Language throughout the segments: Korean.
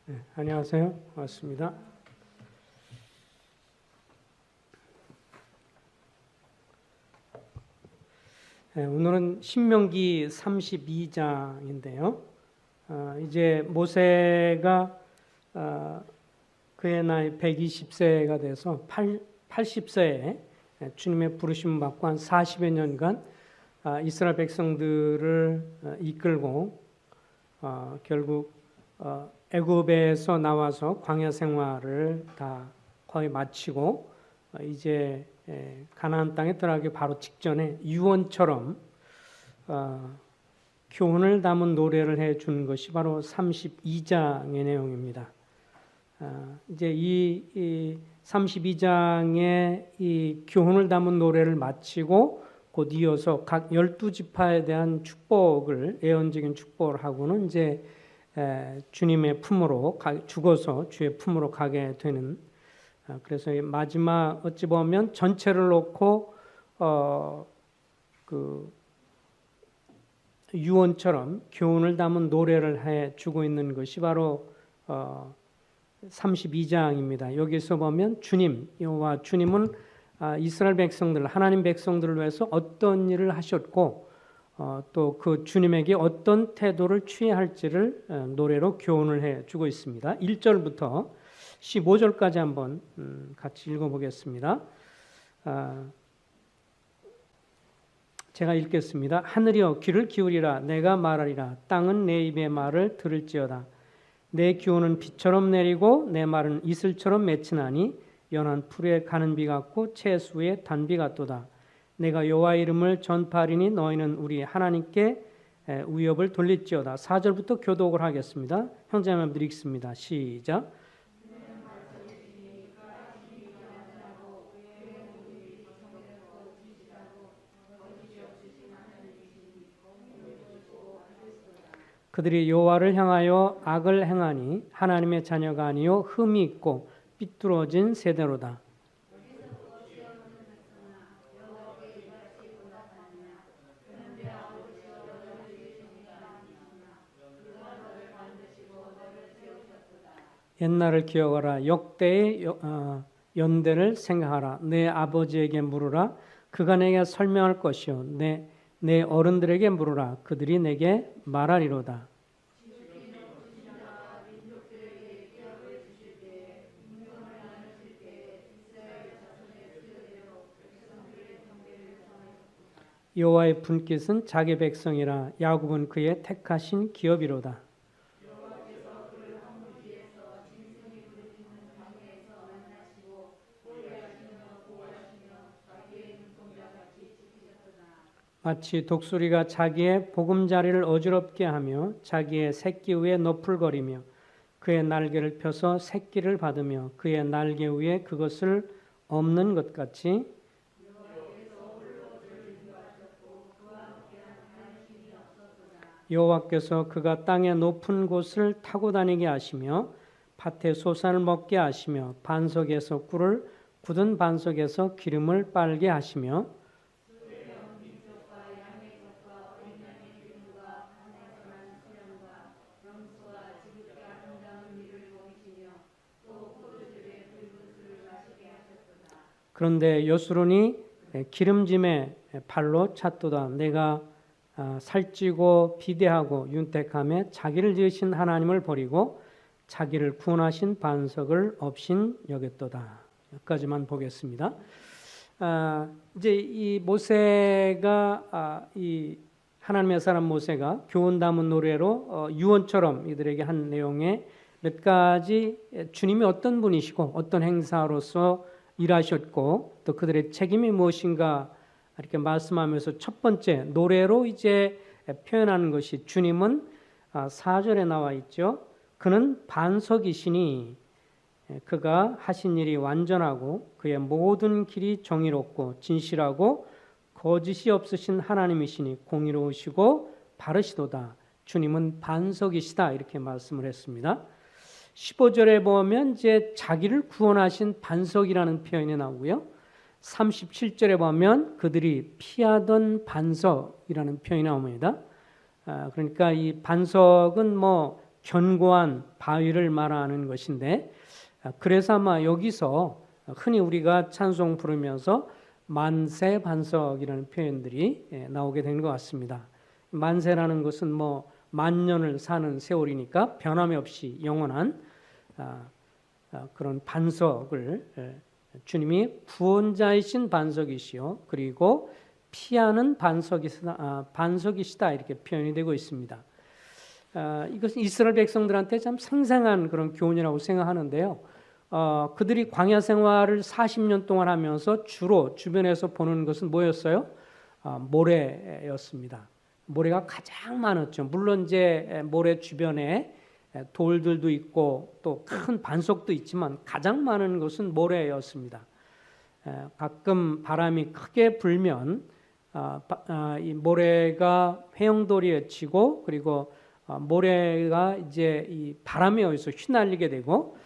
네, 안녕하세요. 반갑습니다. 네, 오늘은 신명기 32장인데요. 이제 모세가 그의 나이 120세가 돼서 80세에 주님의 부르심 받고 한 40여 년간 이스라엘 백성들을 이끌고 결국 애굽에서 나와서 광야 생활을 다 거의 마치고 이제 가나안 땅에 들어가기 바로 직전에 유언처럼 교훈을 담은 노래를 해 준 것이 바로 32장의 내용입니다. 이제 이 32장의 이 교훈을 담은 노래를 마치고 곧 이어서 각 12지파에 대한 축복을, 예언적인 축복을 하고는 이제 주님의 품으로 죽어서 주의 품으로 가게 되는, 그래서 마지막 어찌 보면 전체를 놓고 그 유언처럼 교훈을 담은 노래를 해 주고 있는 것이 바로 32장입니다. 여기서 보면 주님, 여호와 주님은 이스라엘 백성들, 하나님 백성들을 위해서 어떤 일을 하셨고 또 그 주님에게 어떤 태도를 취해야 할지를 노래로 교훈을 해주고 있습니다. 1절부터 15절까지 한번 같이 읽어보겠습니다. 제가 읽겠습니다. 하늘이여 귀를 기울이라. 내가 말하리라. 땅은 내 입의 말을 들을지어다. 내 기호는 비처럼 내리고 내 말은 이슬처럼 맺히나니 연한 풀에 가는 비 같고 채수의 단비 같도다. 내가 여호와 이름을 전파하리니 너희는 우리 하나님께 위협을 돌릴지어다. 4절부터 교독을 하겠습니다. 형제자매들 읽습니다. 시작. 그들이 여호와를 향하여 악을 행하니 하나님의 자녀가 아니요 흠이 있고 삐뚤어진 세대로다. 옛날을 기억하라. 역대의 연대를 생각하라. 내 아버지에게 물으라. 그가 내게 설명할 것이요. 내 어른들에게 물으라. 그들이 내게 말하리로다. 여호와의 분깃은 자기 백성이라. 야곱은 그의 택하신 기업이로다. 마치 독수리가 자기의 보금자리를 어지럽게 하며 자기의 새끼 위에 너풀거리며 그의 날개를 펴서 새끼를 받으며 그의 날개 위에 그것을 엎는 것 같이 여호와께서 그가 땅의 높은 곳을 타고 다니게 하시며 밭에 소산을 먹게 하시며 반석에서 꿀을 굳은 반석에서 기름을 빨게 하시며 그런데 여수론이 기름짐에 발로 찼도다. 내가 살찌고 비대하고 윤택함에 자기를 지으신 하나님을 버리고 자기를 구원하신 반석을 없인 여겼도다. 여기까지만 보겠습니다. 이제 이 모세가 이 하나님의 사람 모세가 교훈 담은 노래로 유언처럼 이들에게 한 내용에 몇 가지 주님이 어떤 분이시고 어떤 행사로서 일하셨고 또 그들의 책임이 무엇인가 이렇게 말씀하면서 첫 번째 노래로 이제 표현하는 것이 주님은 4절에 나와 있죠. 그는 반석이시니 그가 하신 일이 완전하고 그의 모든 길이 정의롭고 진실하고 거짓이 없으신 하나님이시니 공의로우시고 바르시도다. 주님은 반석이시다 이렇게 말씀을 했습니다. 15절에 보면 이제 자기를 구원하신 반석이라는 표현이 나오고요. 37절에 보면 그들이 피하던 반석이라는 표현이 나옵니다. 그러니까 이 반석은 뭐 견고한 바위를 말하는 것인데, 그래서 아마 여기서 흔히 우리가 찬송 부르면서 만세 반석이라는 표현들이 나오게 된 것 같습니다. 만세라는 것은 뭐 만년을 사는 세월이니까 변함이 없이 영원한 그런 반석을 주님이 구원자이신 반석이시요 그리고 피하는 반석이시다 이렇게 표현이 되고 있습니다. 이것은 이스라엘 백성들한테 참 생생한 그런 교훈이라고 생각하는데요. 그들이 광야 생활을 40년 동안 하면서 주로 주변에서 보는 것은 뭐였어요? 모래였습니다. 모래가 가장 많았죠. 물론 이제 모래 주변에 돌들도 있고 또 큰 반석도 있지만 가장 많은 것은 모래였습니다. 가끔 바람이 크게 불면 이 모래가 회영돌이에 치고 그리고 모래가 이제 이 바람에 의해서 휘날리게 되고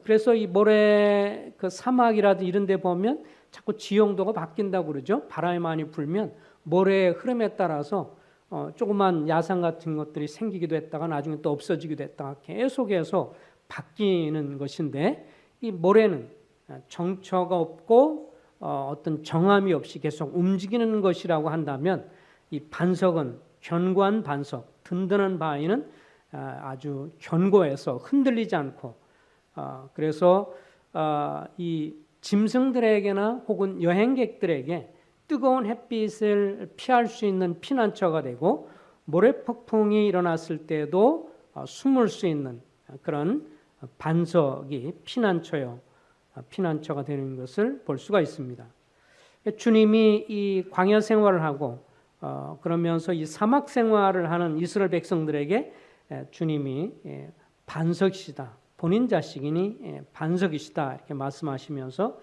그래서 이 모래 그 사막이라든지 이런 데 보면 자꾸 지형도가 바뀐다고 그러죠. 바람이 많이 불면 모래의 흐름에 따라서 조그만 야산 같은 것들이 생기기도 했다가 나중에 또 없어지기도 했다가 계속해서 바뀌는 것인데 이 모래는 정처가 없고 어떤 정함이 없이 계속 움직이는 것이라고 한다면 이 반석은 견고한 반석, 든든한 바위는 아주 견고해서 흔들리지 않고 그래서 이 짐승들에게나 혹은 여행객들에게 뜨거운 햇빛을 피할 수 있는 피난처가 되고 모래폭풍이 일어났을 때도 숨을 수 있는 그런 반석이 피난처가 되는 것을 볼 수가 있습니다. 주님이 이 광야 생활을 하고 그러면서 이 사막 생활을 하는 이스라엘 백성들에게 주님이 반석이시다. 본인 자식이니 반석이시다 이렇게 말씀하시면서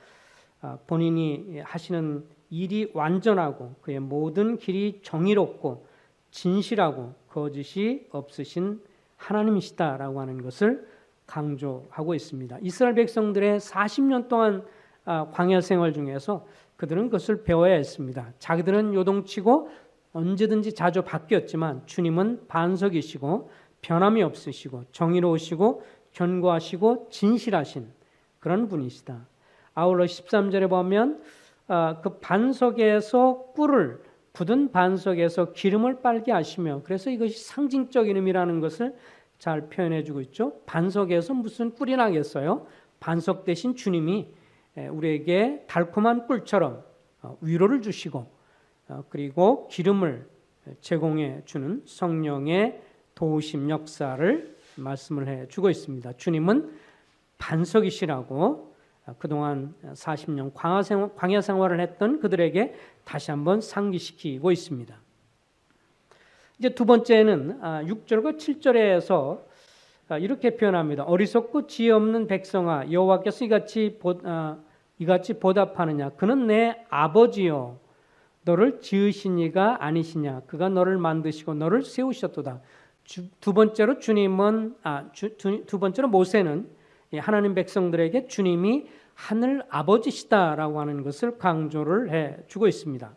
본인이 하시는 일이 완전하고 그의 모든 길이 정의롭고 진실하고 거짓이 없으신 하나님이시다라고 하는 것을 강조하고 있습니다. 이스라엘 백성들의 40년 동안 광야 생활 중에서 그들은 그것을 배워야 했습니다. 자기들은 요동치고 언제든지 자주 바뀌었지만 주님은 반석이시고 변함이 없으시고 정의로우시고 견고하시고 진실하신 그런 분이시다. 아울러 13절에 보면 그 반석에서 꿀을 굳은 반석에서 기름을 빨게 하시며 그래서 이것이 상징적인 의미라는 것을 잘 표현해 주고 있죠. 반석에서 무슨 꿀이 나겠어요? 반석 대신 주님이 우리에게 달콤한 꿀처럼 위로를 주시고 그리고 기름을 제공해 주는 성령의 도우심 역사를 말씀을 해 주고 있습니다. 주님은 반석이시라고 그동안 40년 광야 생활을 했던 그들에게 다시 한번 상기시키고 있습니다. 이제 두 번째는 6절과 7절에서 이렇게 표현합니다. 어리석고 지혜 없는 백성아 여호와께서 이같이 보답하느냐 그는 내 아버지요 너를 지으신 이가 아니시냐 그가 너를 만드시고 너를 세우셨도다. 두 번째로 모세는 하나님 백성들에게 주님이 하늘 아버지시다라고 하는 것을 강조를 해주고 있습니다.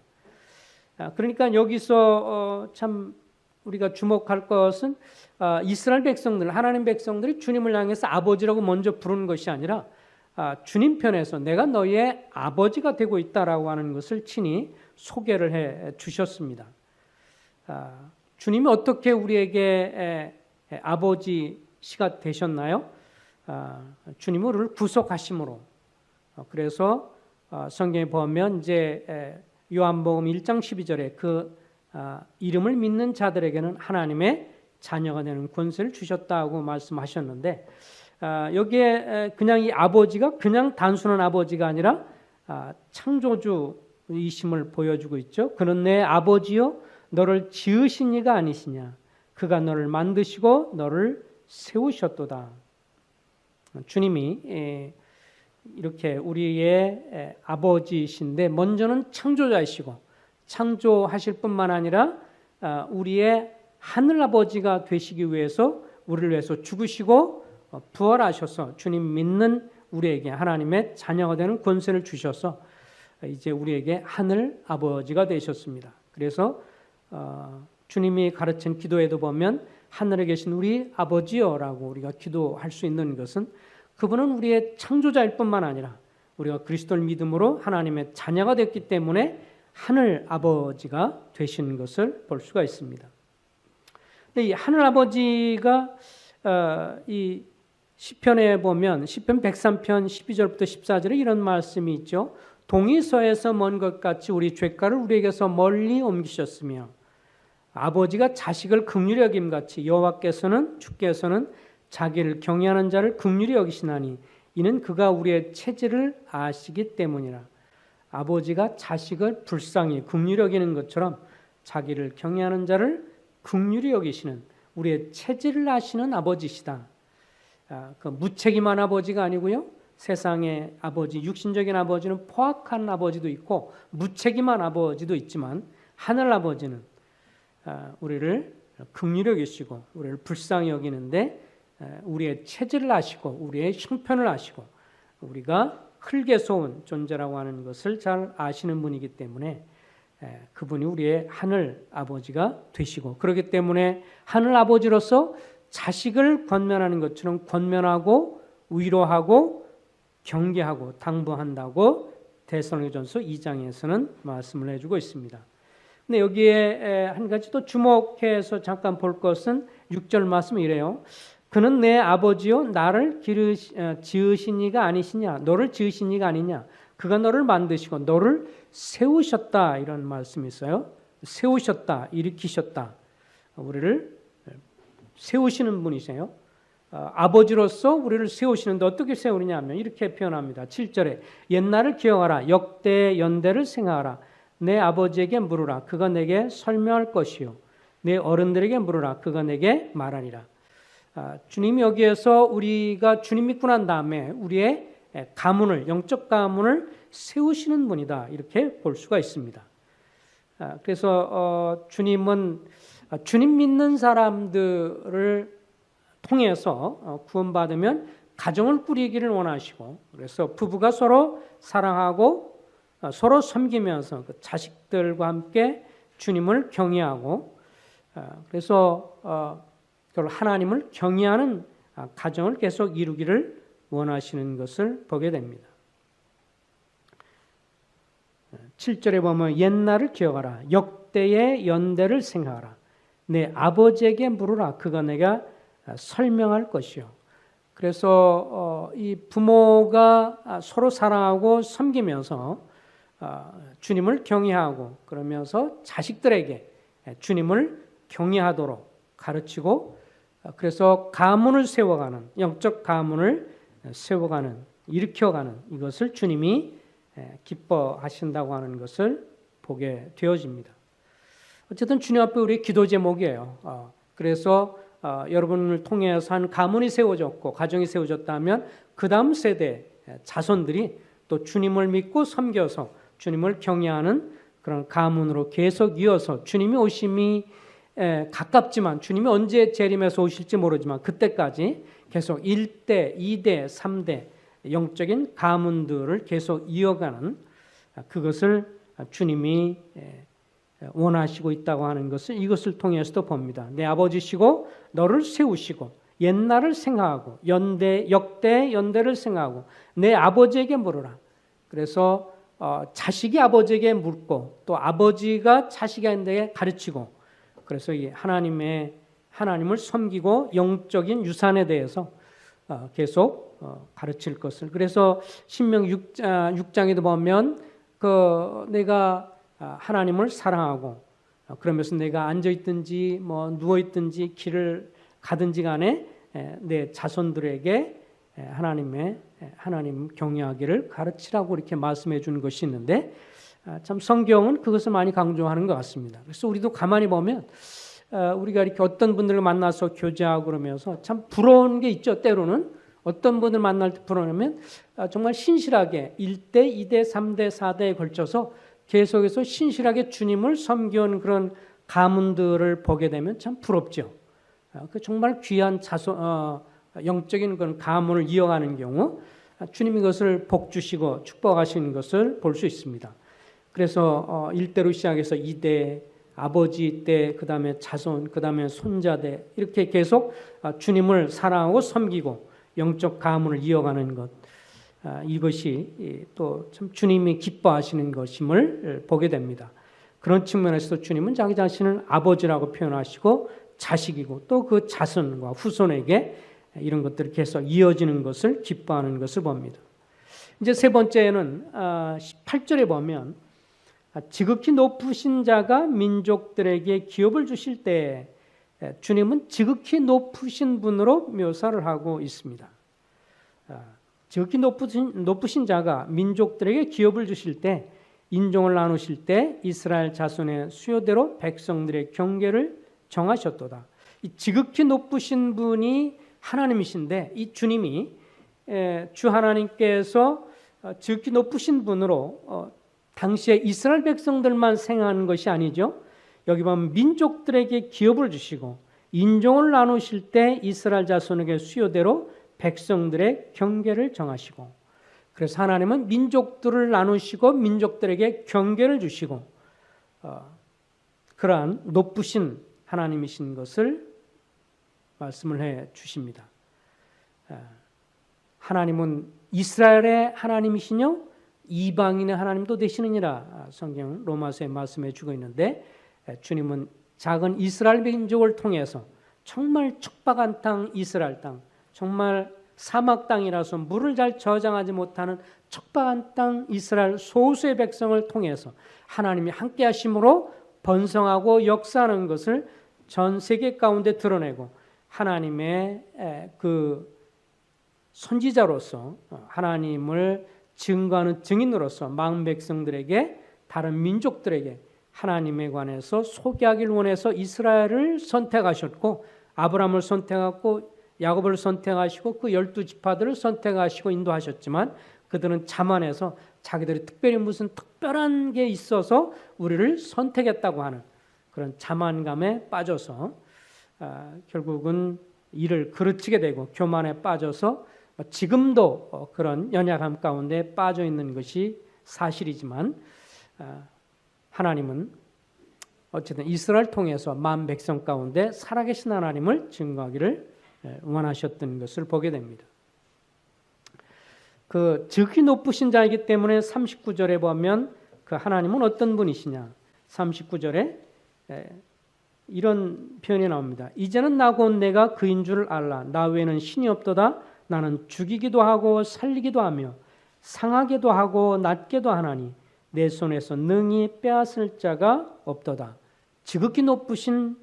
그러니까 여기서 참 우리가 주목할 것은 이스라엘 백성들, 하나님 백성들이 주님을 향해서 아버지라고 먼저 부르는 것이 아니라 주님 편에서 내가 너희의 아버지가 되고 있다라고 하는 것을 친히 소개를 해 주셨습니다. 주님이 어떻게 우리에게 아버지시가 되셨나요? 주님은 우리를 구속하심으로. 그래서 성경에 보면 이제 요한복음 1장 12절에 그 이름을 믿는 자들에게는 하나님의 자녀가 되는 권세를 주셨다고 말씀하셨는데 여기에 그냥 이 아버지가 그냥 단순한 아버지가 아니라 창조주이심을 보여주고 있죠. 그는 내 아버지요 너를 지으신 이가 아니시냐 그가 너를 만드시고 너를 세우셨도다. 주님이 이렇게 우리의 아버지이신데 먼저는 창조자이시고 창조하실 뿐만 아니라 우리의 하늘아버지가 되시기 위해서 우리를 위해서 죽으시고 부활하셔서 주님 믿는 우리에게 하나님의 자녀가 되는 권세를 주셔서 이제 우리에게 하늘아버지가 되셨습니다. 그래서 주님이 가르친 기도에도 보면 하늘에 계신 우리 아버지여라고 우리가 기도할 수 있는 것은 그분은 우리의 창조자일 뿐만 아니라 우리가 그리스도를 믿음으로 하나님의 자녀가 됐기 때문에 하늘 아버지가 되신 것을 볼 수가 있습니다. 근데 이 하늘 아버지가 이 시편에 보면 시편 103편 12절부터 14절에 이런 말씀이 있죠. 동이 서에서 먼 것 같이 우리 죄가를 우리에게서 멀리 옮기셨으며 아버지가 자식을 긍휼히 여김 같이 여호와께서는 주께서는 자기를 경외하는 자를 긍휼히 여기시나니 이는 그가 우리의 체질을 아시기 때문이라. 아버지가 자식을 불쌍히 긍휼히 여기는 것처럼 자기를 경외하는 자를 긍휼히 여기시는 우리의 체질을 아시는 아버지시다. 그 무책임한 아버지가 아니고요. 세상의 아버지, 육신적인 아버지는 포악한 아버지도 있고 무책임한 아버지도 있지만 하늘 아버지는 우리를 긍휼히 여기시고 우리를 불쌍히 여기는데 우리의 체질을 아시고 우리의 형편을 아시고 우리가 흙에서 온 존재라고 하는 것을 잘 아시는 분이기 때문에 그분이 우리의 하늘 아버지가 되시고 그렇기 때문에 하늘 아버지로서 자식을 권면하는 것처럼 권면하고 위로하고 경계하고 당부한다고 데살로니가전서 2장에서는 말씀을 해주고 있습니다. 근데 여기에 한 가지 또 주목해서 잠깐 볼 것은 6절 말씀이 이래요. 그는 내 아버지요 나를 지으신 이가 아니시냐 너를 지으신 이가 아니냐 그가 너를 만드시고 너를 세우셨다 이런 말씀이 있어요. 세우셨다 일으키셨다 우리를 세우시는 분이세요. 아버지로서 우리를 세우시는데 어떻게 세우느냐 하면 이렇게 표현합니다. 7절에 옛날을 기억하라 역대 연대를 생각하라 내 아버지에게 물으라 그가 내게 설명할 것이요 내 어른들에게 물으라 그가 내게 말하리라. 주님이 여기에서 우리가 주님 믿고 난 다음에 우리의 가문을 영적 가문을 세우시는 분이다 이렇게 볼 수가 있습니다. 그래서 주님은 주님 믿는 사람들을 통해서 구원받으면 가정을 꾸리기를 원하시고 그래서 부부가 서로 사랑하고 서로 섬기면서 그 자식들과 함께 주님을 경외하고 그래서 하나님을 경외하는 가정을 계속 이루기를 원하시는 것을 보게 됩니다. 7절에 보면 옛날을 기억하라 역대의 연대를 생각하라 내 아버지에게 물으라 그가 내가 설명할 것이요. 그래서 이 부모가 서로 사랑하고 섬기면서 주님을 경외하고 그러면서 자식들에게 주님을 경외하도록 가르치고 그래서 가문을 세워가는 영적 가문을 세워가는 일으켜가는 이것을 주님이 기뻐하신다고 하는 것을 보게 되어집니다. 어쨌든 주님 앞에 우리 기도 제목이에요. 그래서 여러분을 통해서 한 가문이 세워졌고 가정이 세워졌다면 그 다음 세대 자손들이 또 주님을 믿고 섬겨서 주님을 경외하는 그런 가문으로 계속 이어서 주님이 오심이 가깝지만 주님이 언제 재림해서 오실지 모르지만 그때까지 계속 1대, 2대, 3대 영적인 가문들을 계속 이어가는 그것을 주님이 원하시고 있다고 하는 것을 이것을 통해서도 봅니다. 내 아버지시고 너를 세우시고 옛날을 생각하고 역대 연대를 생각하고 내 아버지에게 물으라. 그래서 자식이 아버지에게 묻고 또 아버지가 자식에게 가르치고 그래서 이 하나님을 섬기고 영적인 유산에 대해서 계속 가르칠 것을 그래서 신명 6장에도 보면 내가 하나님을 사랑하고 그러면서 내가 앉아 있든지 뭐 누워 있든지 길을 가든지 간에 내 자손들에게 하나님 경외하기를 가르치라고 이렇게 말씀해 주는 것이 있는데 참 성경은 그것을 많이 강조하는 것 같습니다. 그래서 우리도 가만히 보면 우리가 이렇게 어떤 분들을 만나서 교제하고 그러면서 참 부러운 게 있죠. 때로는 어떤 분을 만날 때 부러우면 정말 신실하게 1대, 2대, 3대, 4대에 걸쳐서 계속해서 신실하게 주님을 섬겨온 그런 가문들을 보게 되면 참 부럽죠. 정말 귀한 영적인 그런 가문을 이어가는 경우 주님이 그것을 복 주시고 축복하시는 것을 볼 수 있습니다. 그래서 1대로 시작해서 2대, 아버지 때, 그 다음에 자손, 그 다음에 손자대 이렇게 계속 주님을 사랑하고 섬기고 영적 가문을 이어가는 것, 이것이 또 참 주님이 기뻐하시는 것임을 보게 됩니다. 그런 측면에서도 주님은 자기 자신을 아버지라고 표현하시고 자식이고 또 그 자손과 후손에게 이런 것들이 계속 이어지는 것을 기뻐하는 것을 봅니다. 이제 세 번째는 18절에 보면 지극히 높으신 자가 민족들에게 기업을 주실 때 주님은 지극히 높으신 분으로 묘사를 하고 있습니다. 지극히 높으신 자가 민족들에게 기업을 주실 때, 인종을 나누실 때 이스라엘 자손의 수요대로 백성들의 경계를 정하셨도다. 이 지극히 높으신 분이 하나님이신데 이 주님이 주 하나님께서 지극히 높으신 분으로 당시에 이스라엘 백성들만 생각하는 것이 아니죠. 여기 보면 민족들에게 기업을 주시고 인종을 나누실 때 이스라엘 자손에게 수요대로 백성들의 경계를 정하시고, 그래서 하나님은 민족들을 나누시고 민족들에게 경계를 주시고 그러한 높으신 하나님이신 것을 말씀을 해 주십니다. 하나님은 이스라엘의 하나님이시뇨 이방인의 하나님도 되시느니라 성경 로마서에 말씀해 주고 있는데, 주님은 작은 이스라엘 민족을 통해서 정말 척박한 땅 이스라엘 땅, 정말 사막 땅이라서 물을 잘 저장하지 못하는 척박한 땅 이스라엘 소수의 백성을 통해서 하나님이 함께 하심으로 번성하고 역사하는 것을 전 세계 가운데 드러내고 하나님의 그 선지자로서 하나님을 증거하는 증인으로서 마음 백성들에게, 다른 민족들에게 하나님에 관해서 소개하기를 원해서 이스라엘을 선택하셨고 아브라함을 선택하고 야곱을 선택하시고 그 12지파들을 선택하시고 인도하셨지만 그들은 자만해서 자기들이 특별히 무슨 특별한 게 있어서 우리를 선택했다고 하는 그런 자만감에 빠져서 결국은 이를 그르치게 되고 교만에 빠져서 지금도 그런 연약함 가운데 빠져 있는 것이 사실이지만, 하나님은 어쨌든 이스라엘 통해서 만 백성 가운데 살아계신 하나님을 증거하기를 원하셨던 것을 보게 됩니다. 그 지극히 높으신 자이기 때문에 39절에 보면 그 하나님은 어떤 분이시냐, 39절에 이런 표현이 나옵니다. 이제는 나 곧 내가 그인 줄 알라. 나 외에는 신이 없도다. 나는 죽이기도 하고 살리기도 하며 상하게도 하고 낫게도 하나니 내 손에서 능히 빼앗을 자가 없도다. 지극히 높으신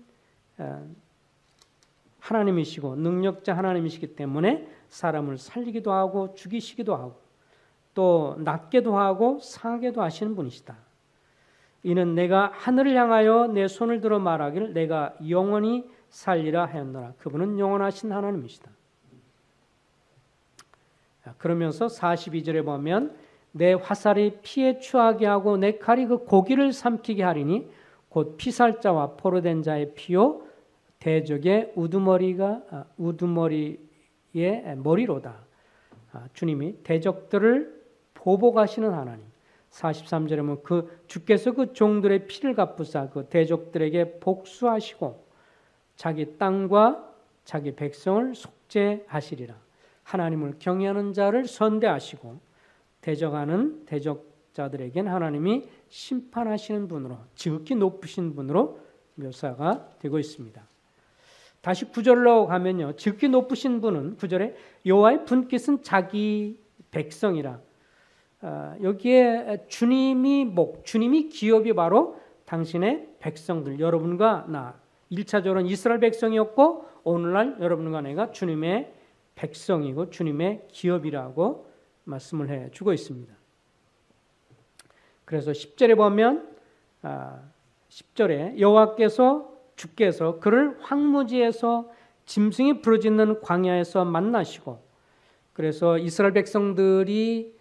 하나님이시고 능력자 하나님이시기 때문에 사람을 살리기도 하고 죽이시기도 하고 또 낫게도 하고 상하게도 하시는 분이시다. 이는 내가 하늘을 향하여 내 손을 들어 말하기를 내가 영원히 살리라 하였노라. 그분은 영원하신 하나님이시다. 그러면서 42절에 보면 내 화살이 피에 추하게 하고 내 칼이 그 고기를 삼키게 하리니 곧 피살자와 포로된 자의 피요 대적의 우두머리의 머리로다. 주님이 대적들을 보복하시는 하나님. 43절에 보면 그 주께서 그 종들의 피를 갚으사 그 대적들에게 복수하시고 자기 땅과 자기 백성을 속죄하시리라. 하나님을 경외하는 자를 선대하시고 대적하는 대적자들에겐 하나님이 심판하시는 분으로, 지극히 높으신 분으로 묘사가 되고 있습니다. 다시 9절로 가면요, 지극히 높으신 분은 9절에 여호와의 분깃은 자기 백성이라. 여기에 주님이 기업이 바로 당신의 백성들, 여러분과 나. 1차적으로는 이스라엘 백성이었고 오늘날 여러분과 내가 주님의 백성이고 주님의 기업이라고 말씀을 해주고 있습니다. 그래서 10절에 보면 10절에 여호와께서 주께서 그를 황무지에서 짐승이 부르짖는 광야에서 만나시고, 그래서 이스라엘 백성들이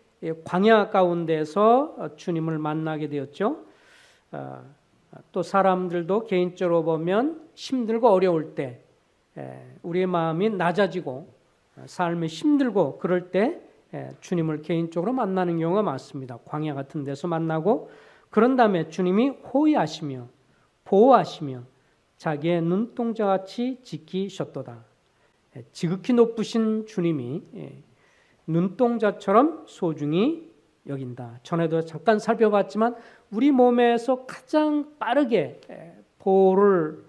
광야 가운데서 주님을 만나게 되었죠. 또 사람들도 개인적으로 보면 힘들고 어려울 때 우리의 마음이 낮아지고 삶이 힘들고 그럴 때 주님을 개인적으로 만나는 경우가 많습니다. 광야 같은 데서 만나고 그런 다음에 주님이 호의하시며 보호하시며 자기의 눈동자같이 지키셨도다. 지극히 높으신 주님이 눈동자처럼 소중히 여긴다. 전에도 잠깐 살펴봤지만 우리 몸에서 가장 빠르게 보호를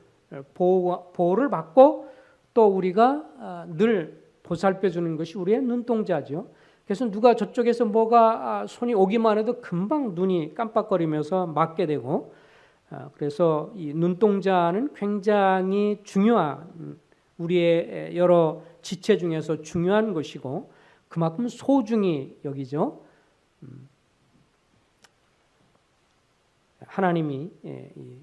받고 또 우리가 늘 보살펴주는 것이 우리의 눈동자죠. 그래서 누가 저쪽에서 뭐가 손이 오기만 해도 금방 눈이 깜빡거리면서 맞게 되고, 그래서 이 눈동자는 굉장히 중요한 우리의 여러 지체 중에서 중요한 것이고 그만큼 소중히 여기죠. 하나님이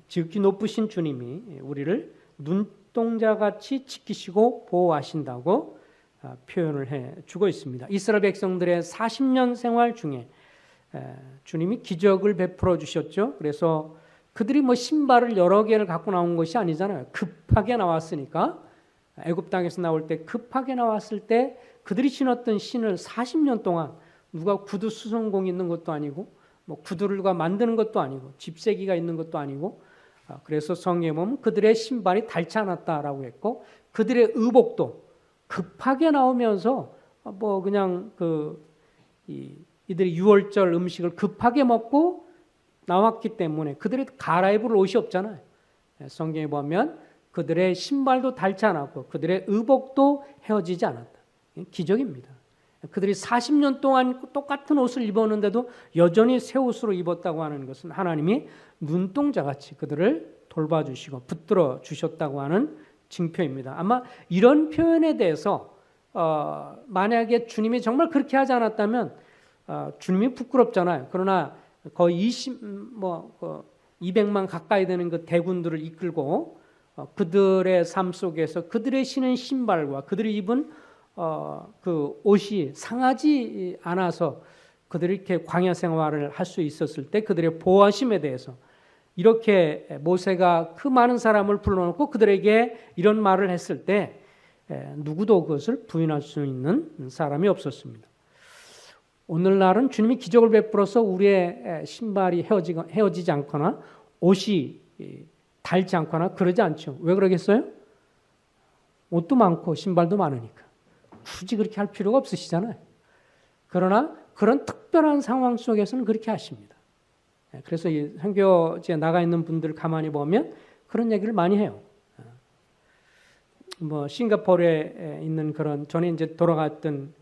지극히 높으신 주님이 우리를 눈동자같이 지키시고 보호하신다고 표현을 해주고 있습니다. 이스라엘 백성들의 40년 생활 중에 주님이 기적을 베풀어 주셨죠. 그래서 그들이 뭐 신발을 여러 개를 갖고 나온 것이 아니잖아요. 급하게 나왔으니까 애굽 땅에서 나올 때 급하게 나왔을 때 그들이 신었던 신을 40년 동안 누가 구두 수성공 있는 것도 아니고 뭐 구두를 만드는 것도 아니고 집세기가 있는 것도 아니고, 그래서 성경에 보면 그들의 신발이 닳지 않았다라고 했고 그들의 의복도 급하게 나오면서 뭐 그냥 이들이 유월절 음식을 급하게 먹고 나왔기 때문에 그들이 갈아입을 옷이 없잖아요. 성경에 보면 그들의 신발도 닳지 않았고 그들의 의복도 헤어지지 않았다. 기적입니다. 그들이 40년 동안 똑같은 옷을 입었는데도 여전히 새 옷으로 입었다고 하는 것은 하나님이 눈동자같이 그들을 돌봐주시고 붙들어 주셨다고 하는 징표입니다. 아마 이런 표현에 대해서 만약에 주님이 정말 그렇게 하지 않았다면 주님이 부끄럽잖아요. 그러나 거의 200만 가까이 되는 그 대군들을 이끌고 그들의 삶 속에서 그들의 신은 신발과 그들이 입은 그 옷이 상하지 않아서 그들이 이렇게 광야 생활을 할 수 있었을 때 그들의 보호하심에 대해서 이렇게 모세가 그 많은 사람을 불러놓고 그들에게 이런 말을 했을 때 누구도 그것을 부인할 수 있는 사람이 없었습니다. 오늘날은 주님이 기적을 베풀어서 우리의 신발이 헤어지지 않거나 옷이 닳지 않거나 그러지 않죠. 왜 그러겠어요? 옷도 많고 신발도 많으니까. 굳이 그렇게 할 필요가 없으시잖아요. 그러나 그런 특별한 상황 속에서는 그렇게 하십니다. 그래서 이 선교지에 나가 있는 분들 가만히 보면 그런 얘기를 많이 해요. 뭐 싱가포르에 있는 그런 전에 이제 돌아갔던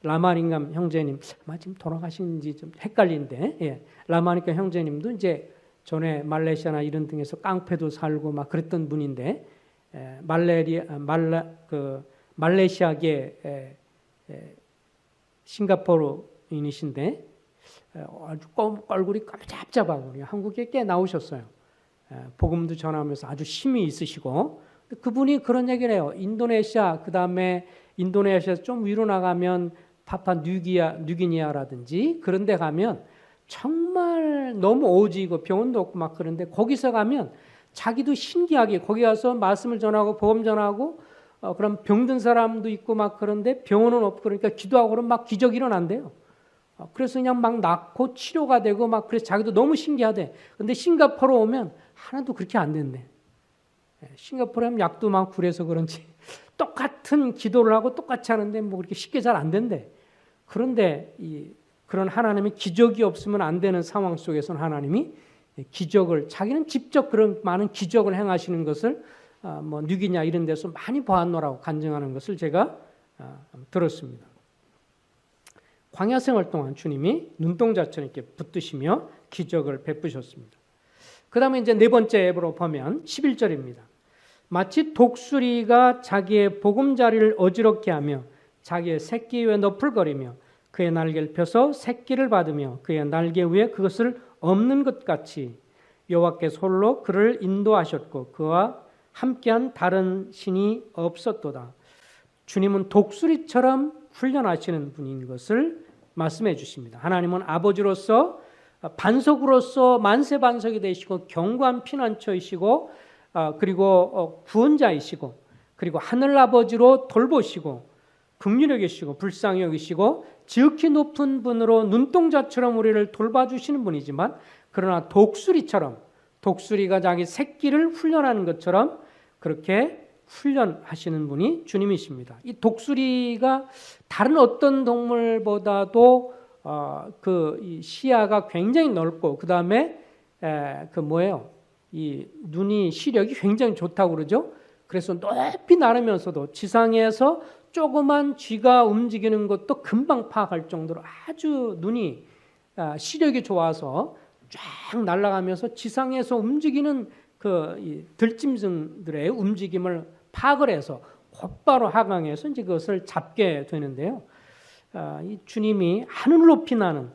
라마링감 형제님, 아마 지금 돌아가신지 좀 헷갈리는데, 라마링감 형제님도 이제 전에 말레이시아나 이런 등에서 깡패도 살고 막 그랬던 분인데, 말레이시아계 싱가포르인이신데 아주 얼굴이 깜짝잡하고 한국에 꽤 나오셨어요. 복음도 전하면서 아주 힘이 있으시고, 그분이 그런 얘기를 해요. 인도네시아, 그 다음에 인도네시아에서 좀 위로 나가면 파푸아뉴기니아라든지 그런 데 가면 정말 너무 오지고 병원도 없고 막 그런데 거기서 가면 자기도 신기하게 거기 가서 말씀을 전하고 복음 전하고 그럼 병든 사람도 있고 막 그런데 병원은 없고 그러니까 기도하고 그러면 막 기적이 일어난대요. 그래서 그냥 막 낫고 치료가 되고 막 그래서 자기도 너무 신기하대. 근데 싱가포르 오면 하나도 그렇게 안 된대. 싱가포르에 하면 약도 많고 그래서 그런지 똑같은 기도를 하고 똑같이 하는데 뭐 그렇게 쉽게 잘 안 된대. 그런데 그런 하나님의 기적이 없으면 안 되는 상황 속에서는 하나님이 기적을 자기는 직접 그런 많은 기적을 행하시는 것을 뭐 뉴기냐 이런 데서 많이 보았노라고 간증하는 것을 제가 들었습니다. 광야 생활 동안 주님이 눈동자처럼 이렇게 붙드시며 기적을 베푸셨습니다. 그 다음에 이제 네 번째 앱으로 보면 11절입니다. 마치 독수리가 자기의 보금자리를 어지럽게 하며 자기의 새끼 위에 너풀거리며 그의 날개를 펴서 새끼를 받으며 그의 날개 위에 그것을 엎는 것 같이 여호와께서 홀로 그를 인도하셨고 그와 함께한 다른 신이 없었도다. 주님은 독수리처럼 훈련하시는 분인 것을 말씀해 주십니다. 하나님은 아버지로서 반석으로서 만세반석이 되시고 견고한 피난처이시고 그리고 구원자이시고 그리고 하늘아버지로 돌보시고 긍휼히 여기시고 불쌍히 여기시고 지극히 높은 분으로 눈동자처럼 우리를 돌봐주시는 분이지만 그러나 독수리처럼 독수리가 자기 새끼를 훈련하는 것처럼 그렇게 훈련하시는 분이 주님이십니다. 이 독수리가 다른 어떤 동물보다도 이 시야가 굉장히 넓고 그 다음에 이 눈이 시력이 굉장히 좋다고 그러죠. 그래서 높이 날으면서도 지상에서 조그만 쥐가 움직이는 것도 금방 파악할 정도로 아주 눈이 시력이 좋아서 쫙 날아가면서 지상에서 움직이는 이 들짐승들의 움직임을 파악을 해서 곧바로 하강해서 이제 그것을 잡게 되는데요. 이 주님이 하늘 높이 나는,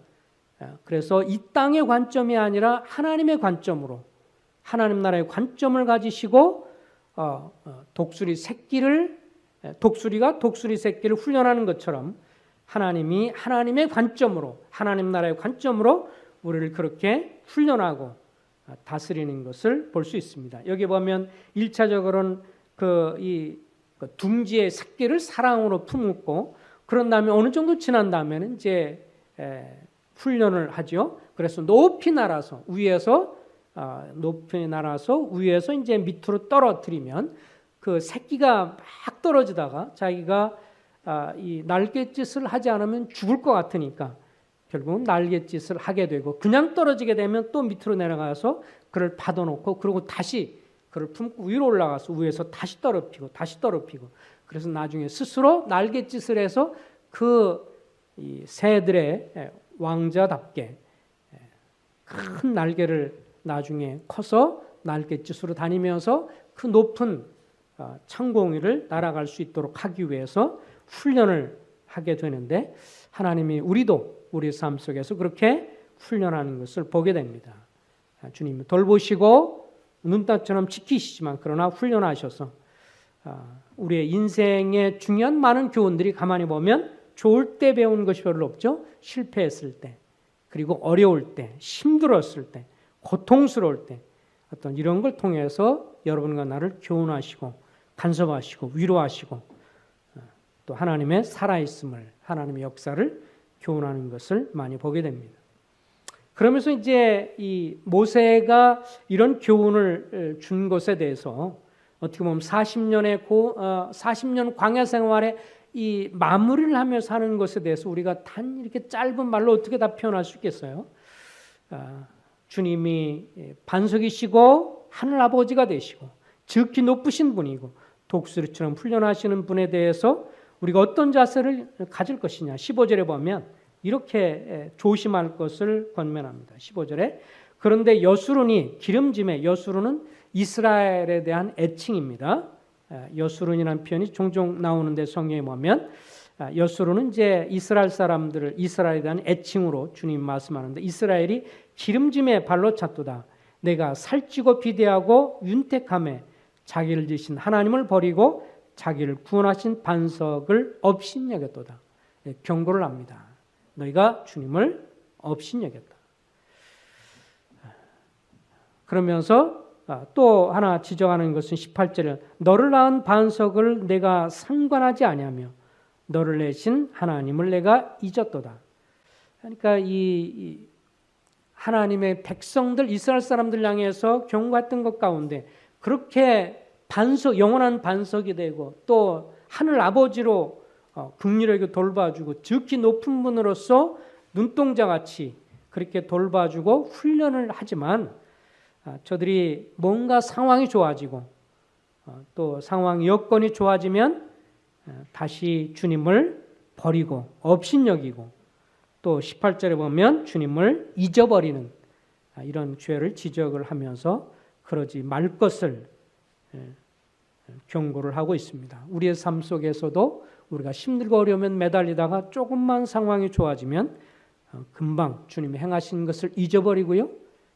그래서 이 땅의 관점이 아니라 하나님의 관점으로, 하나님 나라의 관점을 가지시고 독수리가 독수리 새끼를 훈련하는 것처럼 하나님이 하나님의 관점으로, 하나님 나라의 관점으로 우리를 그렇게 훈련하고 다스리는 것을 볼 수 있습니다. 여기 보면 1차적으로는 이 둥지의 새끼를 사랑으로 품고, 그런 다음에 어느 정도 지난 다음에는 이제 훈련을 하죠. 그래서 높이 날아서 위에서 이제 밑으로 떨어뜨리면 그 새끼가 막 떨어지다가 자기가 이 날갯짓을 하지 않으면 죽을 것 같으니까 결국은 날갯짓을 하게 되고, 그냥 떨어지게 되면 또 밑으로 내려가서 그를 받아놓고, 그리고 다시 그를 품고 위로 올라가서 위에서 다시 더럽히고, 그래서 나중에 스스로 날갯짓을 해서 이 새들의 왕자답게 큰 날개를 나중에 커서 날갯짓으로 다니면서 그 높은 창공위를 날아갈 수 있도록 하기 위해서 훈련을 하게 되는데, 하나님이 우리 삶 속에서 그렇게 훈련하는 것을 보게 됩니다. 주님이 돌보시고 눈답처럼 지키시지만 그러나 훈련하셔서 우리의 인생의 중요한 많은 교훈들이 가만히 보면 좋을 때 배운 것이 별로 없죠. 실패했을 때, 그리고 어려울 때, 힘들었을 때, 고통스러울 때, 어떤 이런 걸 통해서 여러분과 나를 교훈하시고 간섭하시고 위로하시고 또 하나님의 살아있음을, 하나님의 역사를 교훈하는 것을 많이 보게 됩니다. 그러면서 이제 이 모세가 이런 교훈을 준 것에 대해서 어떻게 보면 40년 광야 생활에 이 마무리를 하며 사는 것에 대해서 우리가 단 이렇게 짧은 말로 어떻게 다 표현할 수 있겠어요? 주님이 반석이시고 하늘 아버지가 되시고 지극히 높으신 분이고 독수리처럼 훈련하시는 분에 대해서 우리가 어떤 자세를 가질 것이냐. 15절에 보면 이렇게 조심할 것을 권면합니다. 15절에 그런데 여수론이 기름짐에, 여수론은 이스라엘에 대한 애칭입니다. 여수론이라는 표현이 종종 나오는데 성경에 보면 여수론은 이제 이스라엘에 대한 애칭으로 주님 말씀하는데, 이스라엘이 기름짐에 발로 찼도다. 내가 살찌고 비대하고 윤택함에 자기를 지신 하나님을 버리고 자기를 구원하신 반석을 업신여겼도다. 경고를 합니다. 너희가 주님을 업신여겼다. 그러면서 또 하나 지적하는 것은 18절에 너를 낳은 반석을 내가 상관하지 아니하며 너를 내신 하나님을 내가 잊었도다. 그러니까 이 하나님의 백성들, 이스라엘 사람들 향해서 경고했던 것 가운데 그렇게 영원한 반석이 되고 또 하늘 아버지로 긍휼하게 돌봐주고 지극히 높은 분으로서 눈동자같이 그렇게 돌봐주고 훈련을 하지만 저들이 뭔가 상황이 좋아지고 또 상황 여건이 좋아지면 다시 주님을 버리고 업신여기고 또 18절에 보면 주님을 잊어버리는 이런 죄를 지적을 하면서 그러지 말 것을 경고를 하고 있습니다. 우리의 삶 속에서도 우리가 힘들고 어려우면 매달리다가 조금만 상황이 좋아지면 금방 주님이 행하신 것을 잊어버리고요.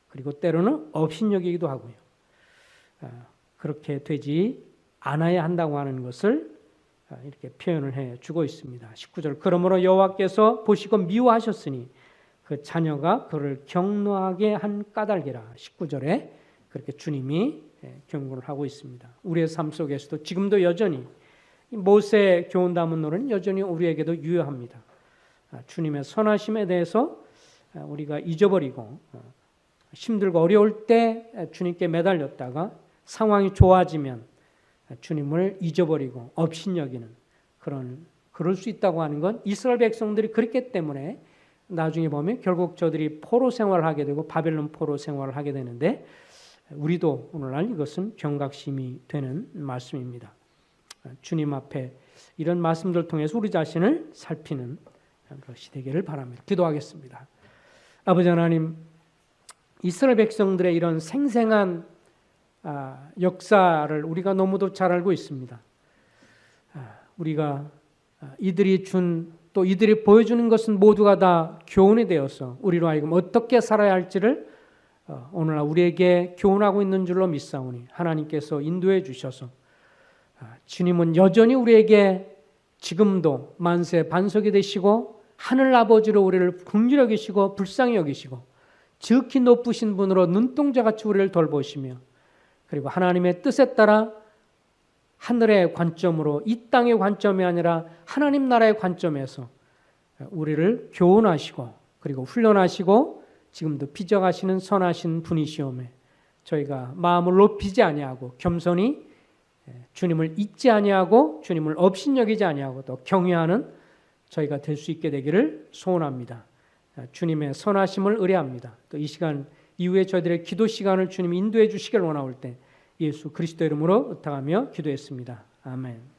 그리고 때로는 업신여기기도 하고요. 그렇게 되지 않아야 한다고 하는 것을 이렇게 표현을 해주고 있습니다. 19절 그러므로 여호와께서 보시고 미워하셨으니 그 자녀가 그를 경노하게 한 까닭이라. 19절에 그렇게 주님이 경고를 하고 있습니다. 우리의 삶 속에서도 지금도 여전히 모세 교훈 담은 노래는 여전히 우리에게도 유효합니다. 주님의 선하심에 대해서 우리가 잊어버리고 힘들고 어려울 때 주님께 매달렸다가 상황이 좋아지면 주님을 잊어버리고 업신여기는 그럴 수 있다고 하는 건 이스라엘 백성들이 그랬기 때문에 나중에 보면 결국 저들이 포로 생활을 하게 되고 바벨론 포로 생활을 하게 되는데 우리도 오늘날 이것은 경각심이 되는 말씀입니다. 주님 앞에 이런 말씀들을 통해서 우리 자신을 살피는 것이 되기를 바랍니다. 기도하겠습니다. 아버지 하나님, 이스라엘 백성들의 이런 생생한 역사를 우리가 너무도 잘 알고 있습니다. 우리가 이들이 또 이들이 보여주는 것은 모두가 다 교훈이 되어서 우리로 하여금 어떻게 살아야 할지를 오늘날 우리에게 교훈하고 있는 줄로 믿사오니 하나님께서 인도해 주셔서 주님은 여전히 우리에게 지금도 만세 반석이 되시고 하늘 아버지로 우리를 긍휼히 여기시고 불쌍히 여기시고 지극히 높으신 분으로 눈동자같이 우리를 돌보시며 그리고 하나님의 뜻에 따라 하늘의 관점으로 이 땅의 관점이 아니라 하나님 나라의 관점에서 우리를 교훈하시고 그리고 훈련하시고 지금도 빚어가시는 선하신 분이시오매 저희가 마음을 높이지 아니하고 겸손히 주님을 잊지 아니하고 주님을 업신여기지 아니하고 또 경외하는 저희가 될 수 있게 되기를 소원합니다. 주님의 선하심을 의뢰합니다. 또 이 시간 이후에 저희들의 기도 시간을 주님이 인도해 주시길 원하올 때 예수 그리스도 이름으로 의탁하며 기도했습니다. 아멘.